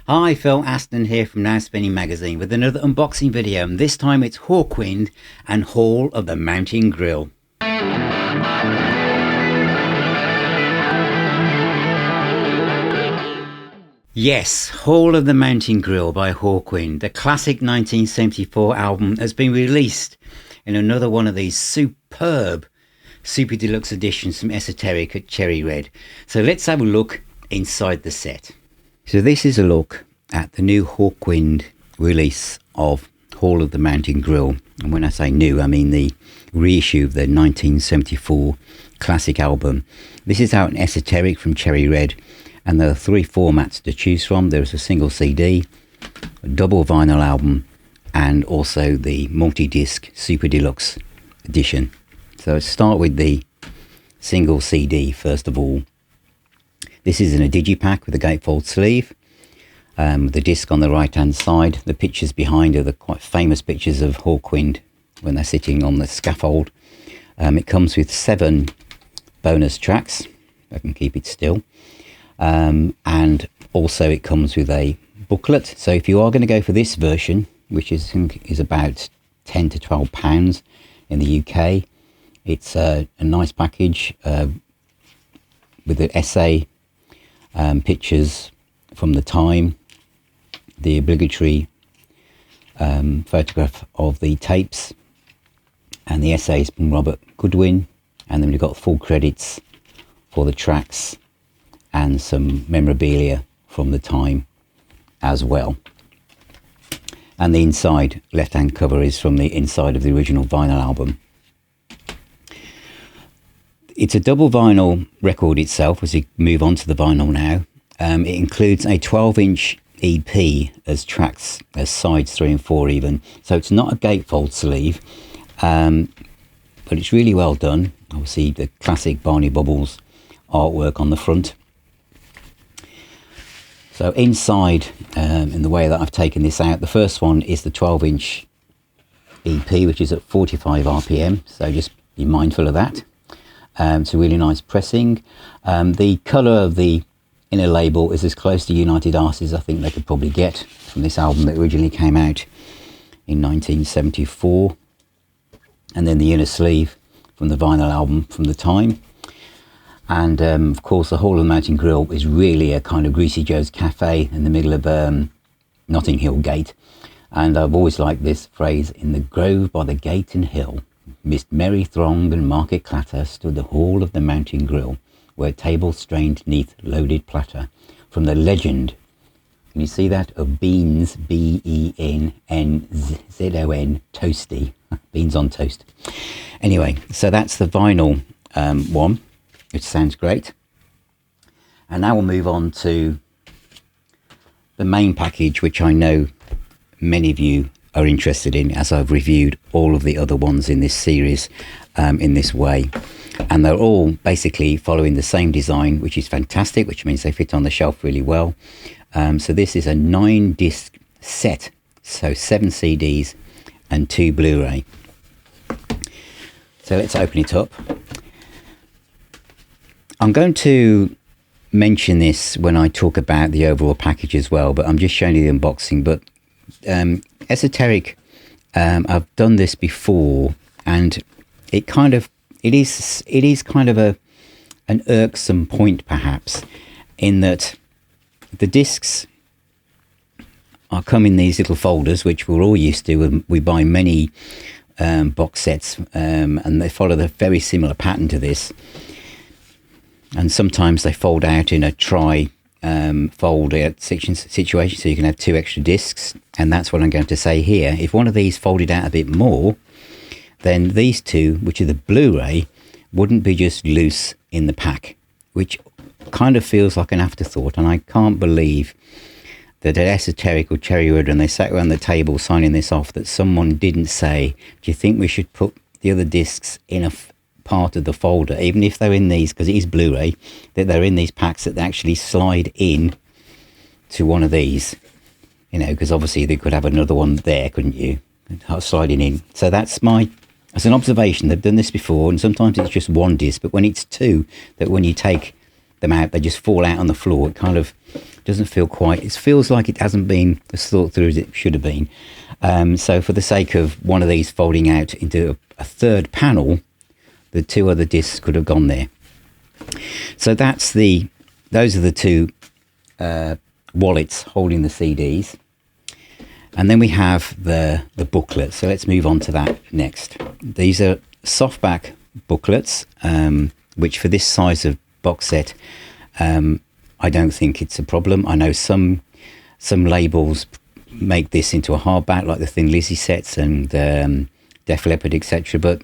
Hi, Phil Aston here from Now Spinning Magazine with another unboxing video, and this time it's Hawkwind and Hall of the Mountain Grill. Yes, Hall of the Mountain Grill by Hawkwind, the classic 1974 album, has been released in another one of these superb Super Deluxe editions from Esoteric at Cherry Red. So let's have a look inside the set. So this is a look at the new Hawkwind release of Hall of the Mountain Grill. And when I say new, I mean the reissue of the 1974 classic album. This is out in Esoteric from Cherry Red, and there are three formats to choose from. There's a single CD, a double vinyl album, and also the multi-disc Super Deluxe edition. So let's start with the single CD first of all. This is in a digipack with a gatefold sleeve, with the disc on the right hand side. The pictures behind are the quite famous pictures of Hawkwind when they're sitting on the scaffold. It comes with 7 bonus tracks, if I can keep it still, and also it comes with a booklet. So if you are going to go for this version, which is about £10 to £12 in the UK, it's a nice package with the essay, pictures from the time, the obligatory photograph of the tapes, and the essays from Robert Goodwin, and then we've got full credits for the tracks and some memorabilia from the time as well. And the inside left hand cover is from the inside of the original vinyl album. It's a double vinyl record itself, as we move on to the vinyl now. It includes a 12-inch EP as tracks, as sides 3 and 4 even. So it's not a gatefold sleeve, but it's really well done. Obviously the classic Barney Bubbles artwork on the front. So inside, in the way that I've taken this out, the first one is the 12-inch EP, which is at 45 RPM. So just be mindful of that. It's a really nice pressing. The colour of the inner label is as close to United Artists as I think they could probably get from this album that originally came out in 1974. And then the inner sleeve from the vinyl album from the time. And of course the Hall of the Mountain Grill is really a kind of Greasy Joe's cafe in the middle of Notting Hill Gate. And I've always liked this phrase: in the grove by the gate and hill, midst merry throng and market clatter, stood the Hall of the Mountain Grill, where tables strained neath loaded platter. From the legend, can you see that, of beans, BENNZON, toasty, beans on toast. Anyway, so that's the vinyl one, which sounds great. And now we'll move on to the main package, which I know many of you are interested in, as I've reviewed all of the other ones in this series in this way. And they're all basically following the same design, which is fantastic, which means they fit on the shelf really well. So this is a 9-disc set, so 7 CDs and 2 Blu-ray. So let's open it up. I'm going to mention this when I talk about the overall package as well, but I'm just showing you the unboxing. But Esoteric, I've done this before, and it is kind of an irksome point perhaps, in that the discs come in these little folders, which we're all used to when we buy many box sets, and they follow the very similar pattern to this. And sometimes they fold out in a fold out situation, so you can have 2 extra discs. And that's what I'm going to say here. If one of these folded out a bit more, then these 2, which are the Blu-ray, wouldn't be just loose in the pack, which kind of feels like an afterthought. And I can't believe that at Esoteric or Cherry Red, when they sat around the table signing this off, that someone didn't say, do you think we should put the other discs in a part of the folder, even if they're in these, because it is Blu-ray, that they're in these packs, that they actually slide in to one of these, you know, because obviously they could have another one there, couldn't you, sliding in. So that's an observation. They've done this before, and sometimes it's just 1 disc, but when it's 2, that when you take them out, they just fall out on the floor. It kind of doesn't feel quite, it feels like it hasn't been as thought through as it should have been. So for the sake of one of these folding out into a third panel, the two other discs could have gone there. So those are the two wallets holding the CDs. And then we have the booklet. So let's move on to that next. These are softback booklets, which for this size of box set, I don't think it's a problem. I know some labels make this into a hardback, like the Thin Lizzy sets and Def Leppard, etc. But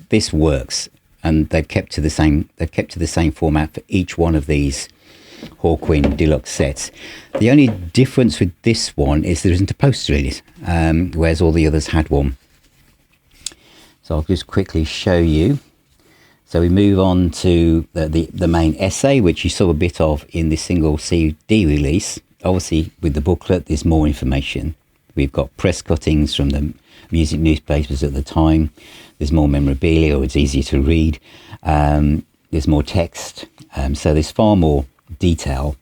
this works, and they've kept to the same format for each one of these Hawkwind Deluxe sets. The only difference with this one is there isn't a poster in it, whereas all the others had one. So I'll just quickly show you. So we move on to the main essay, which you saw a bit of in the single CD release. Obviously, with the booklet, there's more information. We've got press cuttings from the music newspapers at the time. There's more memorabilia, or it's easier to read. There's more text. So there's far more detail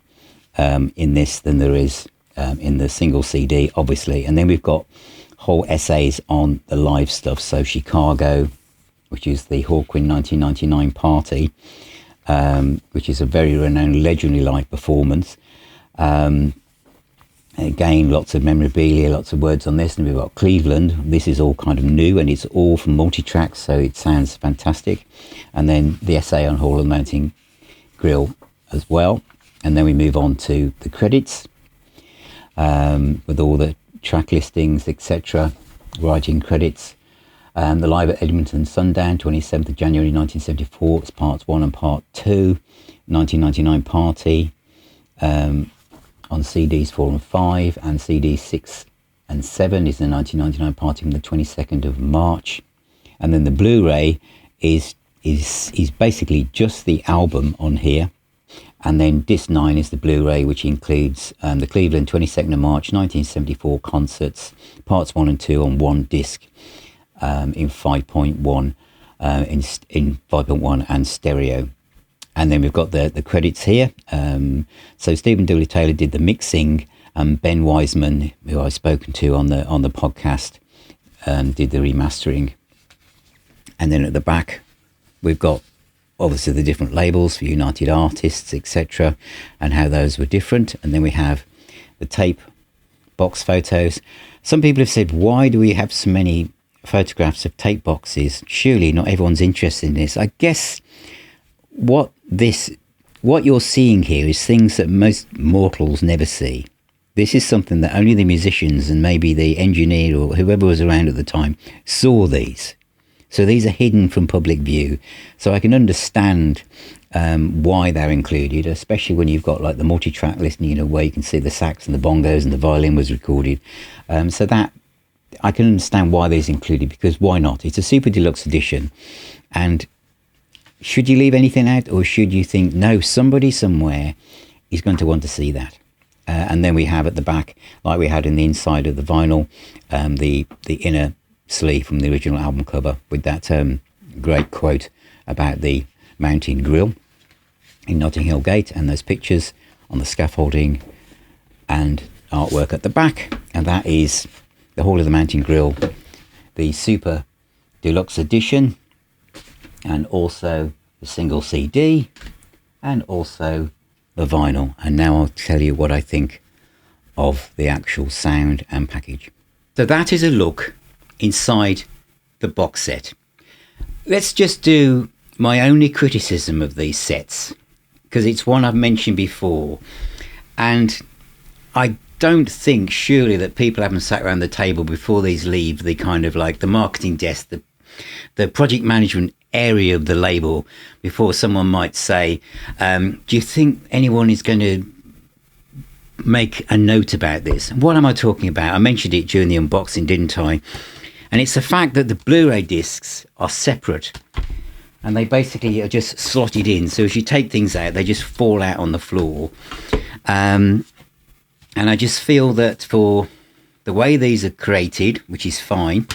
in this than there is in the single CD, obviously. And then we've got whole essays on the live stuff. So Chicago, which is the Hawkwind 1999 party, which is a very renowned, legendary live performance. Again, lots of memorabilia, lots of words on this. And we've got Cleveland. This is all kind of new, and it's all from multitracks, so it sounds fantastic. And then the essay on Hall of the Mountain Grill as well. And then we move on to the credits, with all the track listings, etc., writing credits. The live at Edmonton Sundown, 27th of January 1974, it's parts 1 and part 2. 1999 party, on CDs 4 and 5, and CDs 6 and 7 is the 1999 party from the 22nd of March. And then the Blu-ray is basically just the album on here. And then disc 9 is the Blu-ray, which includes the Cleveland 22nd of March 1974 concerts, parts 1 and 2 on one disc, in 5.1, in 5.1 and stereo. And then we've got the credits here. So Stephen Dooley Taylor did the mixing, and Ben Wiseman, who I've spoken to on the podcast, did the remastering. And then at the back, we've got obviously the different labels for United Artists, etc., and how those were different. And then we have the tape box photos. Some people have said, why do we have so many photographs of tape boxes? Surely not everyone's interested in this. I guess what you're seeing here is things that most mortals never see. This is something that only the musicians and maybe the engineer or whoever was around at the time saw these. So these are hidden from public view. So I can understand why they're included, especially when you've got like the multi-track listening, where you can see the sax and the bongos and the violin was recorded. So that I can understand why these included, because why not? It's a super deluxe edition. And should you leave anything out, or should you think, no, somebody somewhere is going to want to see that? And then we have at the back, like we had in the inside of the vinyl, the inner sleeve from the original album cover with that great quote about the Mountain Grill in Notting Hill Gate, and those pictures on the scaffolding and artwork at the back. And that is the Hall of the Mountain Grill, the Super Deluxe edition, and also the single CD, and also the vinyl. And now I'll tell you what I think of the actual sound and package. So that is a look inside the box set. Let's just do my only criticism of these sets, because it's one I've mentioned before, and I don't think surely that people haven't sat around the table before these leave the kind of like the marketing desk, the project management area of the label, before someone might say, do you think anyone is going to make a note about this? What am I talking about? I mentioned it during the unboxing, didn't I? And it's the fact that the Blu-ray discs are separate, and they basically are just slotted in. So as you take things out, they just fall out on the floor. And I just feel that for the way these are created, which is fine,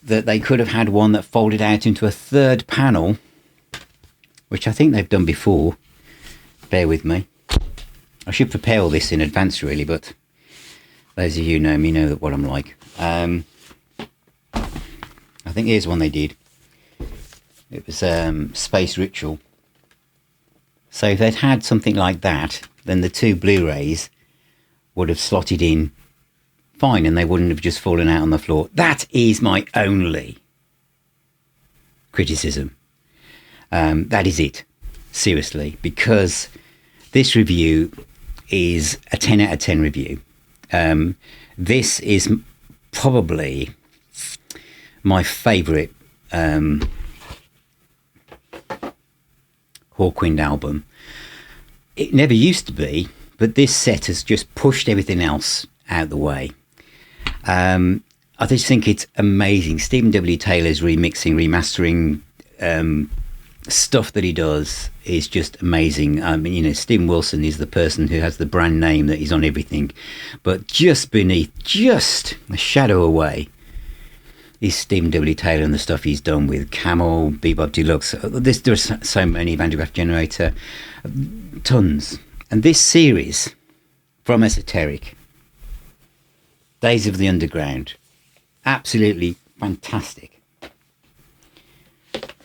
that they could have had one that folded out into a third panel, which I think they've done before. Bear with me. I should prepare all this in advance really, but those of you who know me know what I'm like. I think here's one they did. It was Space Ritual. So if they'd had something like that, then the two Blu-rays would have slotted in fine and they wouldn't have just fallen out on the floor. That is my only criticism. That is it. Seriously, because this review is a 10 out of 10 review. This is probably my favourite Hawkwind album. It never used to be, but this set has just pushed everything else out the way. I just think it's amazing. Stephen W. Taylor's remixing, remastering stuff that he does is just amazing. I mean, you know, Stephen Wilson is the person who has the brand name that is on everything, but just beneath, just a shadow away, is Stephen W. Taylor and the stuff he's done with Camel, Bebop Deluxe. There's so many, Van de Graaff Generator, tons. And this series from Esoteric, Days of the Underground, absolutely fantastic.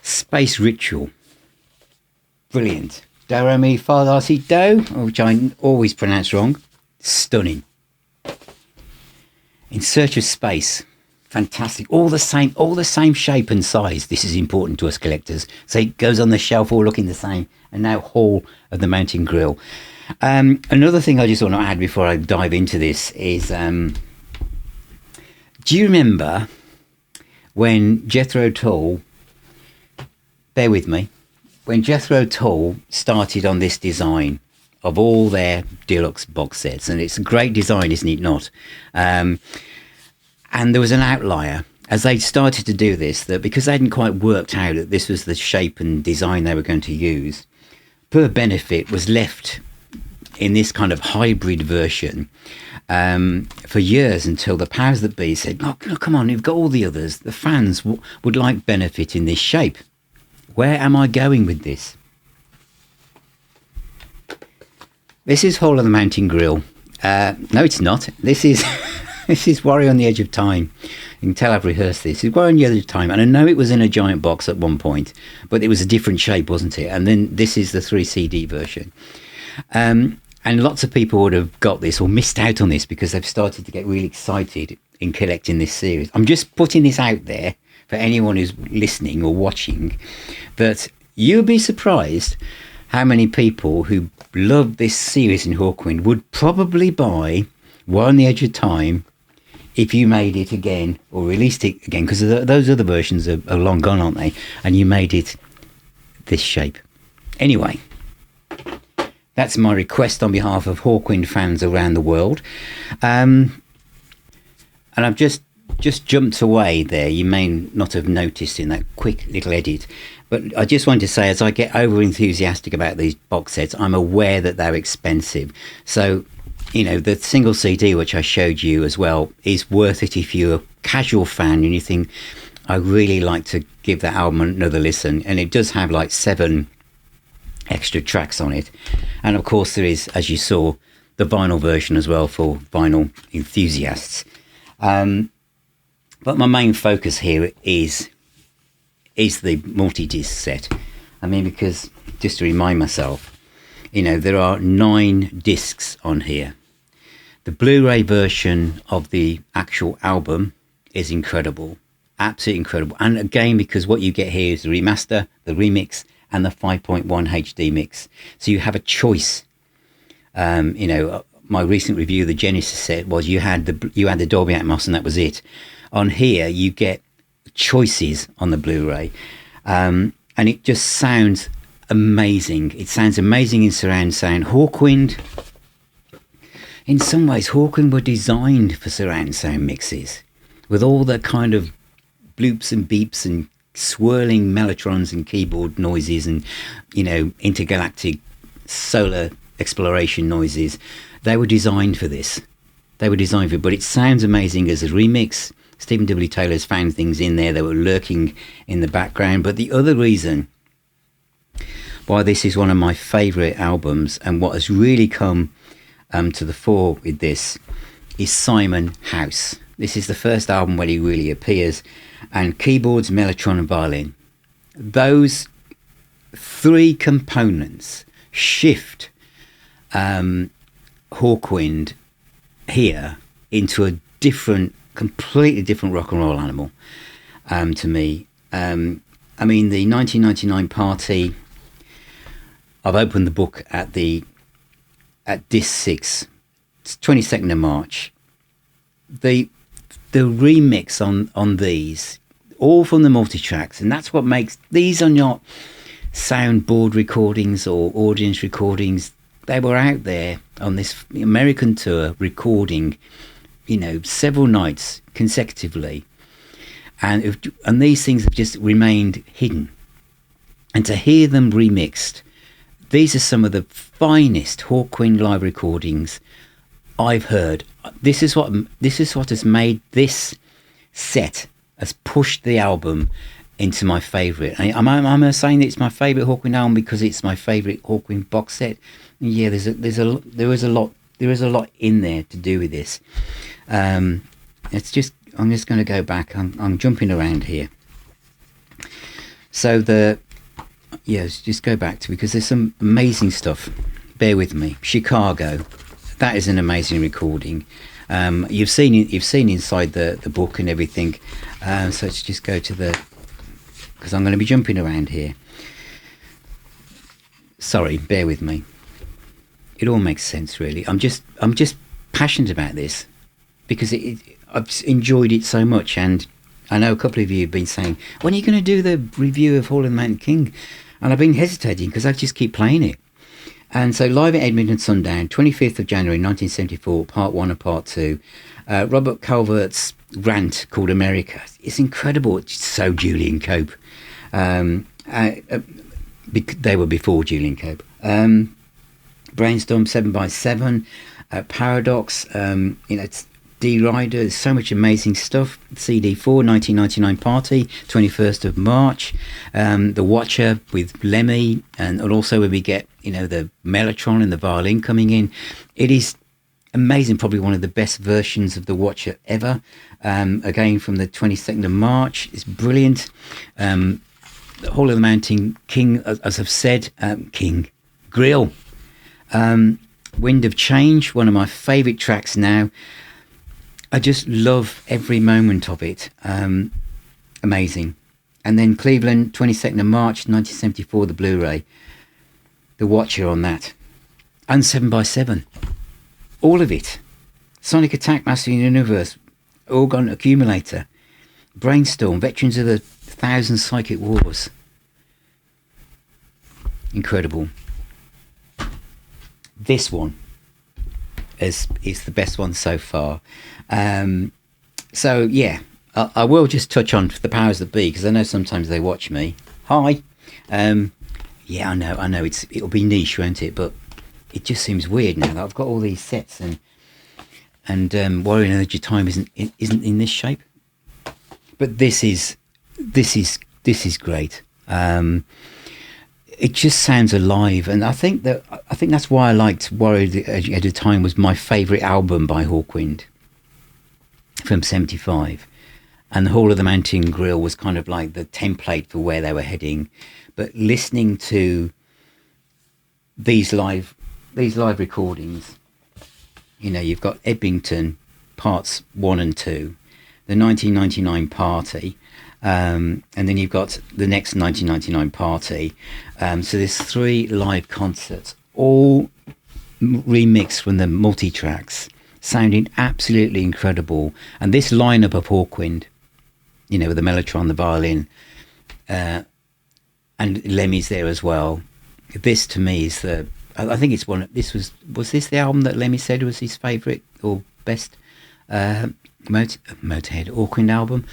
Space Ritual, brilliant. Do, re, mi, fa, la, si, do, which I always pronounce wrong, stunning. In Search of Space, fantastic. All the same shape and size. This is important to us collectors. So it goes on the shelf all looking the same. And now Hall of the Mountain Grill. Another thing I just want to add before I dive into this is, do you remember when Jethro Tull, bear with me, when Jethro Tull started on this design of all their deluxe box sets, and it's a great design, isn't it not? And there was an outlier as they started to do this, that because they hadn't quite worked out that this was the shape and design they were going to use, Per Benefit was left in this kind of hybrid version for years, until the powers that be said, "Oh, come on, you've got all the others. The fans would like Benefit in this shape. Where am I going with this?" This is Hall of the Mountain Grill. No, it's not. This is this is Warrior on the Edge of Time. You can tell I've rehearsed this. It's Warrior on the Edge of Time, and I know it was in a giant box at one point, but it was a different shape, wasn't it? And then this is the 3 CD version. And lots of people would have got this or missed out on this because they've started to get really excited in collecting this series. I'm just putting this out there for anyone who's listening or watching, that you'll be surprised how many people who love this series in Hawkwind would probably buy Warrior on the Edge of Time if you made it again or released it again, because those other versions are long gone, aren't they? And you made it this shape. Anyway, that's my request on behalf of Hawkwind fans around the world. And I've just jumped away there. You may not have noticed in that quick little edit, but I just wanted to say, as I get over enthusiastic about these box sets, I'm aware that they're expensive. So, you know, the single CD, which I showed you as well, is worth it if you're a casual fan and you think, I really like to give that album another listen. And it does have like 7 extra tracks on it. And of course there is, as you saw, the vinyl version as well for vinyl enthusiasts. But my main focus here is the multi-disc set. I mean, because just to remind myself, you know, there are 9 discs on here. The Blu-ray version of the actual album is incredible, absolutely incredible. And again, because what you get here is the remaster, the remix, and the 5.1 HD mix. So you have a choice. You know, my recent review of the Genesis set was you had the Dolby Atmos and that was it. On here, you get choices on the Blu-ray, and it just sounds amazing. It sounds amazing in surround sound. Hawkwind, in some ways, Hawkwind were designed for surround sound mixes, with all the kind of bloops and beeps and swirling mellotrons and keyboard noises and, you know, intergalactic solar exploration noises. They were designed for this. They were designed for it, but it sounds amazing as a remix Stephen W. Taylor's found things in there that were lurking in the background. But the other reason why this is one of my favourite albums, and what has really come to the fore with this, is Simon House. This is the first album where he really appears, and keyboards, Mellotron and violin. Those three components shift Hawkwind here into a completely different rock and roll animal to me. I mean, the 1999 Party, I've opened the book at disc 6. It's 22nd of March. The remix on these, all from the multitracks, and that's what makes these are not soundboard recordings or audience recordings. They were out there on this American tour recording, several nights consecutively, and these things have just remained hidden. And to hear them remixed, these are some of the finest Hawkwind live recordings I've heard. This is what has made this set, has pushed the album into my favourite. I'm saying that it's my favourite Hawkwind album because it's my favourite Hawkwind box set. Yeah, there is a lot in there to do with this. I'm just going to go back. I'm jumping around here. So let's just go back to, because there's some amazing stuff. Bear with me. Chicago. That is an amazing recording. You've seen inside the book and everything. So let's just go to because I'm going to be jumping around here. Sorry, bear with me. It all makes sense, really. I'm just passionate about this because I've enjoyed it so much, and I know a couple of you have been saying, when are you going to do the review of Hall of the Mountain King? And I've been hesitating because I just keep playing it. And so, live at Edmonton Sundown, 25th of January 1974, part 1 and part 2. Robert Calvert's rant called America. It's incredible. It's so Julian Cope. They were before Julian Cope. Brainstorm 7x7, Paradox, it's D-Rider. There's so much amazing stuff. CD4, 1999 Party, 21st of March. The Watcher with Lemmy, and also when we get, the Mellotron and the violin coming in. It is amazing, probably one of the best versions of the Watcher ever. Again, from the 22nd of March. It's brilliant. The Hall of the Mountain King, as I've said, King Grill. Wind of Change, one of my favourite tracks now. I just love every moment of it. Amazing. And then Cleveland, 22nd of March 1974, the Blu-ray. The Watcher on that. And 7x7. All of it. Sonic Attack, Master of the Universe, Orgon Accumulator, Brainstorm, Veterans of the 1,000 Psychic Wars. Incredible. This one is the best one so far. So yeah, I will just touch on the powers that be, because I know sometimes they watch me. Hi. Yeah, I know it'll be niche, won't it? But it just seems weird now that I've got all these sets and Warrior Energy Time isn't in this shape. But this is great. It just sounds alive, and I think that's why I liked Warrior Energy Time. Was my favourite album by Hawkwind from '75, and the Hall of the Mountain Grill was kind of like the template for where they were heading. But listening to these live recordings, you've got Edmonton parts 1 and 2, the 1999 Party, and then you've got the next 1999 Party. So there's 3 live concerts, all remixed from the multitracks, sounding absolutely incredible. And this lineup of Hawkwind, with the Mellotron, the violin, and Lemmy's there as well. This to me is I think it's one. Was this the album that Lemmy said was his favourite or best Motorhead Hawkwind album?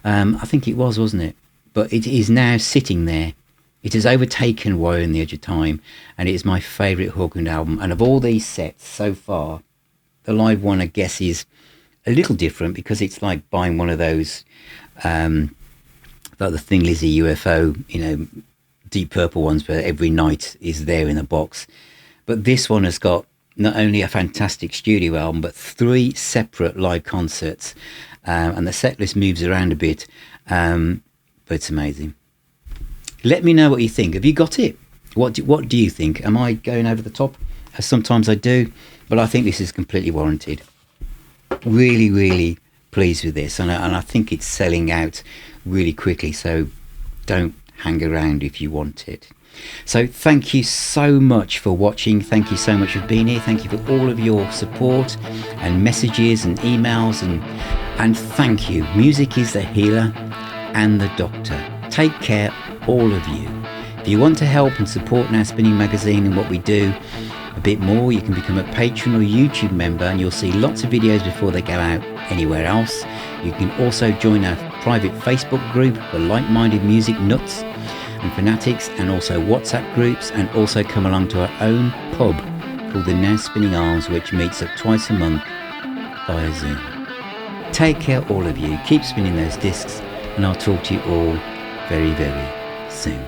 I think it was, wasn't it? But it is now sitting there. It has overtaken Warrior on the Edge of Time, and it is my favourite Hawkwind album. And of all these sets so far, the live one, I guess, is a little different because it's like buying one of those, like the Thin Lizzy UFO, Deep Purple ones where every night is there in a box. But this one has got not only a fantastic studio album, but 3 separate live concerts. And the set list moves around a bit, but it's amazing. Let me know what you think. Have you got it? What do you think? Am I going over the top? Sometimes I do, but I think this is completely warranted. Really, really pleased with this, and I think it's selling out really quickly, so don't hang around if you want it. So thank you so much for watching. Thank you so much for being here. Thank you for all of your support and messages and emails, and thank you. Music is the healer and the doctor. Take care, all of you. If you want to help and support Now Spinning Magazine and what we do a bit more, you can become a Patron or YouTube member, and you'll see lots of videos before they go out anywhere else. You can also join our private Facebook group for like-minded music nuts and fanatics, and also WhatsApp groups, and also come along to our own pub called the Now Spinning Arms, which meets up twice a month via Zoom. Take care, all of you. Keep spinning those discs, and I'll talk to you all very, very soon.